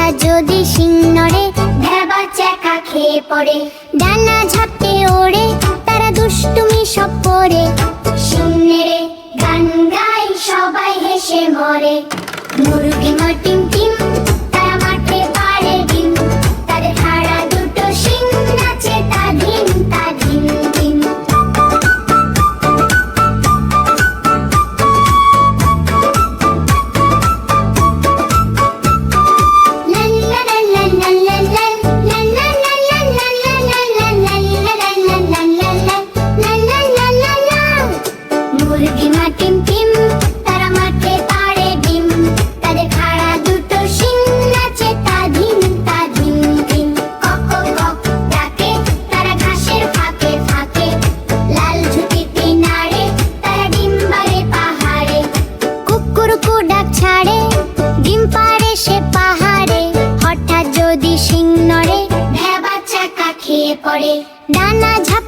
হঠাৎ যদি শিং নড়ে, ভ্যাবা চ্যাকা খেয়ে পড়ে। ডানা ঝাপটে ওড়ে, তারা দুষ্টুমি সব করে। শিং নেড়ে গান গায়, সবাই হেসে মরে। মুরগি মা টিম টিম, তারা মাঠে পাড়ে ডিম। তাদের হাড়া দুটো শিং নাচে তা ধিম তা ধিম ধিম। মুরগি মা টিম টিম, তারা মাঠে পাড়ে ডিম। তাদের খাড়া দুটো শিং নাচে তা ধিম তা ধিম ধিম। কক কক ডাকে, তারা ঘাসের ফাঁকে ফাঁকে। লাল ঝুঁটিতে নাড়ে, তারা ডিম বাড়ে পাহাড়ে। কুকুরকু ডাক ছাড়ে, ডিম পাড়ে সে পাহাড়ে। হঠাৎ যদি শিং নড়ে, ভ্যাবা চ্যাকা খেয়ে পড়ে। ডানা ঝাপ